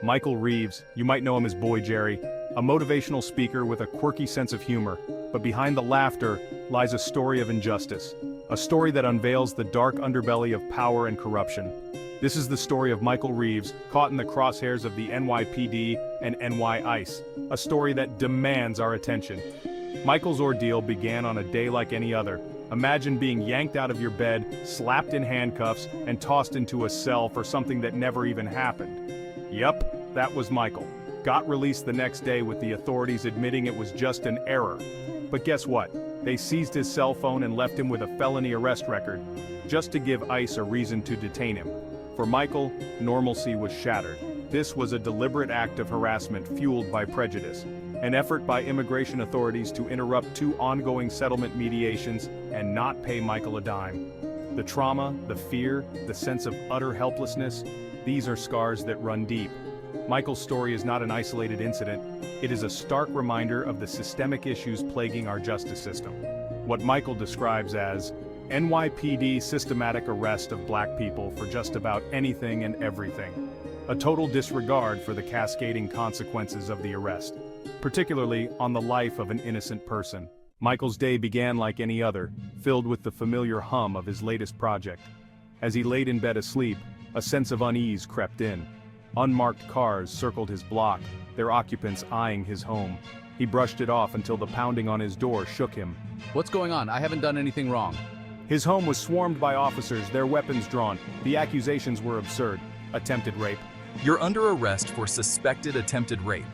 Michael Reeves, you might know him as Boy Jerry, a motivational speaker with a quirky sense of humor, but behind the laughter lies a story of injustice, a story that unveils the dark underbelly of power and corruption. This is the story of Michael Reeves, caught in the crosshairs of the NYPD and NY ICE, a story that demands our attention. Michael's ordeal began on a day like any other. Imagine being yanked out of your bed, slapped in handcuffs, and tossed into a cell for something that never even happened. Yup, that was Michael. Got released the next day with the authorities admitting it was just an error. But guess what? They seized his cell phone and left him with a felony arrest record, just to give ICE a reason to detain him. For Michael, normalcy was shattered. This was a deliberate act of harassment fueled by prejudice, an effort by immigration authorities to interrupt two ongoing settlement mediations and not pay Michael a dime. The trauma, the fear, the sense of utter helplessness, these are scars that run deep. Michael's story is not an isolated incident, it is a stark reminder of the systemic issues plaguing our justice system. What Michael describes as NYPD systematic arrest of black people for just about anything and everything. A total disregard for the cascading consequences of the arrest, particularly on the life of an innocent person. Michael's day began like any other, filled with the familiar hum of his latest project. As he laid in bed asleep, a sense of unease crept in. Unmarked cars circled his block, their occupants eyeing his home. He brushed it off until the pounding on his door shook him. What's going on? I haven't done anything wrong. His home was swarmed by officers, their weapons drawn. The accusations were absurd. Attempted rape. You're under arrest for suspected attempted rape.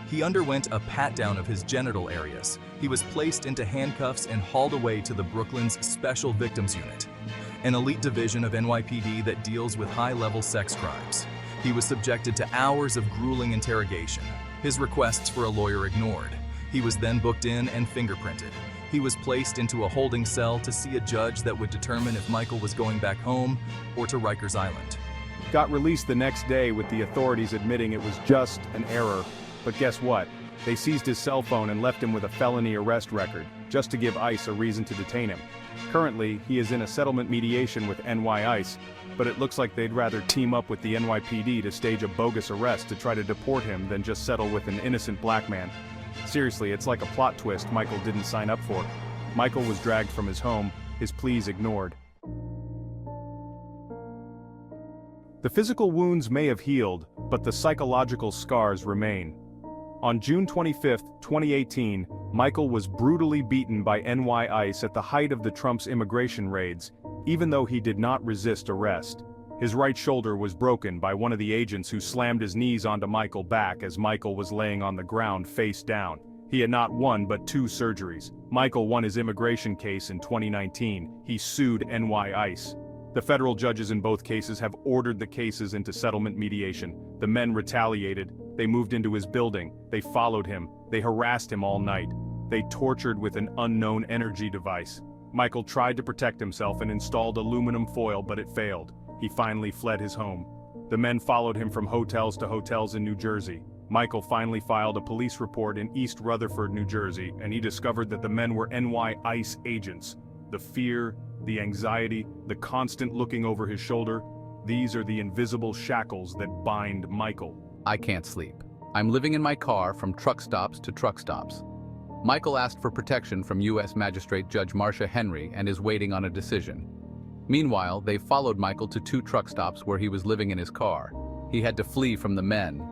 He underwent a pat-down of his genital areas. He was placed into handcuffs and hauled away to the Brooklyn's Special Victims Unit, an elite division of NYPD that deals with high-level sex crimes. He was subjected to hours of grueling interrogation, his requests for a lawyer ignored. He was then booked in and fingerprinted. He was placed into a holding cell to see a judge that would determine if Michael was going back home or to Rikers Island. Got released the next day with the authorities admitting it was just an error. But guess what? They seized his cell phone and left him with a felony arrest record, just to give ICE a reason to detain him. Currently, he is in a settlement mediation with NY ICE, but it looks like they'd rather team up with the NYPD to stage a bogus arrest to try to deport him than just settle with an innocent black man. Seriously, it's like a plot twist Michael didn't sign up for. Michael was dragged from his home, his pleas ignored. The physical wounds may have healed, but the psychological scars remain. On June 25, 2018, Michael was brutally beaten by NY ICE at the height of the Trump's immigration raids, even though he did not resist arrest. His right shoulder was broken by one of the agents who slammed his knees onto Michael's back as Michael was laying on the ground face down. He had not one but two surgeries. Michael won his immigration case in 2019. He sued NY ICE. The federal judges in both cases have ordered the cases into settlement mediation. The men retaliated. They moved into his building. They followed him. They harassed him all night. They tortured with an unknown energy device. Michael tried to protect himself and installed aluminum foil, but it failed. He finally fled his home. The men followed him from hotels to hotels in New Jersey. Michael finally filed a police report in East Rutherford, New Jersey, and he discovered that the men were NY ICE agents. The fear, the anxiety, the constant looking over his shoulder, these are the invisible shackles that bind Michael. I can't sleep. I'm living in my car from truck stops to truck stops. Michael asked for protection from U.S. Magistrate Judge Marcia Henry and is waiting on a decision. Meanwhile, they followed Michael to two truck stops where he was living in his car. He had to flee from the men.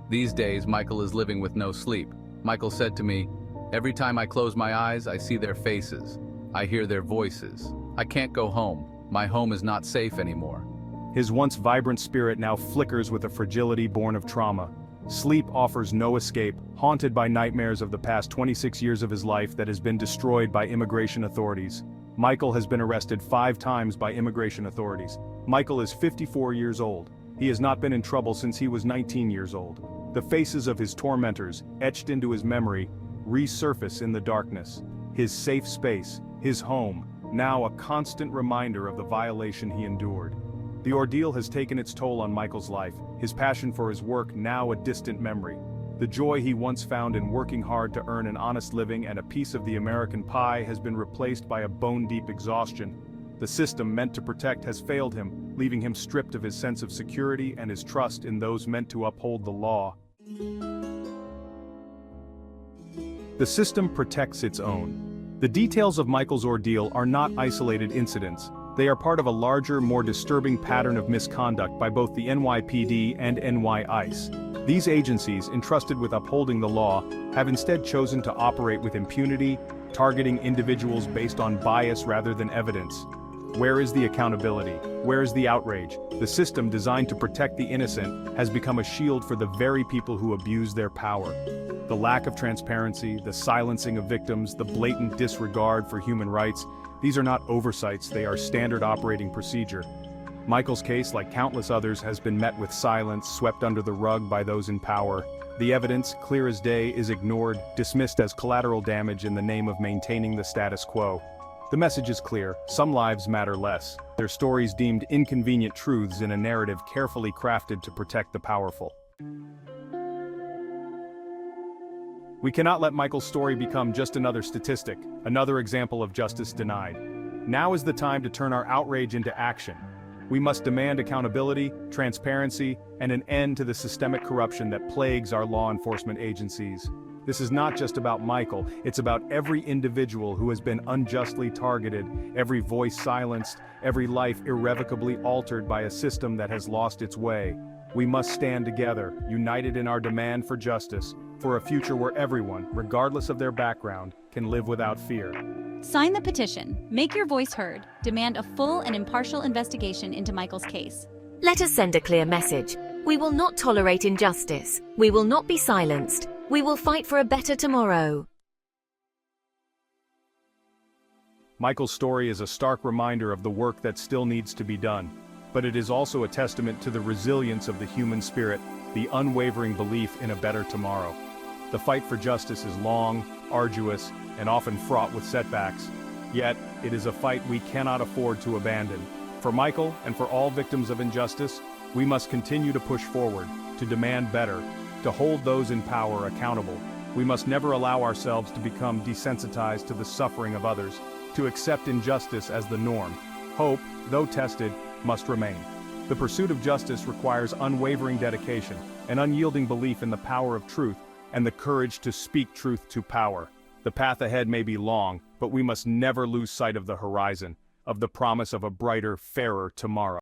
These days, Michael is living with no sleep. Michael said to me, "Every time I close my eyes, I see their faces. I hear their voices. I can't go home. My home is not safe anymore." His once vibrant spirit now flickers with a fragility born of trauma. Sleep offers no escape, haunted by nightmares of the past 26 years of his life that has been destroyed by immigration authorities. Michael has been arrested 5 times by immigration authorities. Michael is 54 years old. He has not been in trouble since he was 19 years old. The faces of his tormentors, etched into his memory, resurface in the darkness. His safe space, his home, now a constant reminder of the violation he endured. The ordeal has taken its toll on Michael's life, his passion for his work now a distant memory. The joy he once found in working hard to earn an honest living and a piece of the American pie has been replaced by a bone-deep exhaustion. The system meant to protect has failed him, leaving him stripped of his sense of security and his trust in those meant to uphold the law. The system protects its own. The details of Michael's ordeal are not isolated incidents. They are part of a larger, more disturbing pattern of misconduct by both the NYPD and NYICE. These agencies, entrusted with upholding the law, have instead chosen to operate with impunity, targeting individuals based on bias rather than evidence. Where is the accountability? Where is the outrage? The system designed to protect the innocent has become a shield for the very people who abuse their power. The lack of transparency, the silencing of victims, the blatant disregard for human rights, these are not oversights, they are standard operating procedure. Michael's case, like countless others, has been met with silence, swept under the rug by those in power. The evidence, clear as day, is ignored, dismissed as collateral damage in the name of maintaining the status quo. The message is clear: some lives matter less. Their stories deemed inconvenient truths in a narrative carefully crafted to protect the powerful. We cannot let Michael's story become just another statistic, another example of justice denied. Now is the time to turn our outrage into action. We must demand accountability, transparency, and an end to the systemic corruption that plagues our law enforcement agencies. This is not just about Michael, it's about every individual who has been unjustly targeted, every voice silenced, every life irrevocably altered by a system that has lost its way. We must stand together, united in our demand for justice, for a future where everyone, regardless of their background, can live without fear. Sign the petition, make your voice heard, demand a full and impartial investigation into Michael's case. Let us send a clear message. We will not tolerate injustice. We will not be silenced. We will fight for a better tomorrow. Michael's story is a stark reminder of the work that still needs to be done, but it is also a testament to the resilience of the human spirit, the unwavering belief in a better tomorrow. The fight for justice is long, arduous, and often fraught with setbacks. Yet, it is a fight we cannot afford to abandon. For Michael and for all victims of injustice, we must continue to push forward, to demand better, to hold those in power accountable. We must never allow ourselves to become desensitized to the suffering of others, to accept injustice as the norm. Hope, though tested, must remain. The pursuit of justice requires unwavering dedication, an unyielding belief in the power of truth, and the courage to speak truth to power. The path ahead may be long, but we must never lose sight of the horizon, of the promise of a brighter, fairer tomorrow.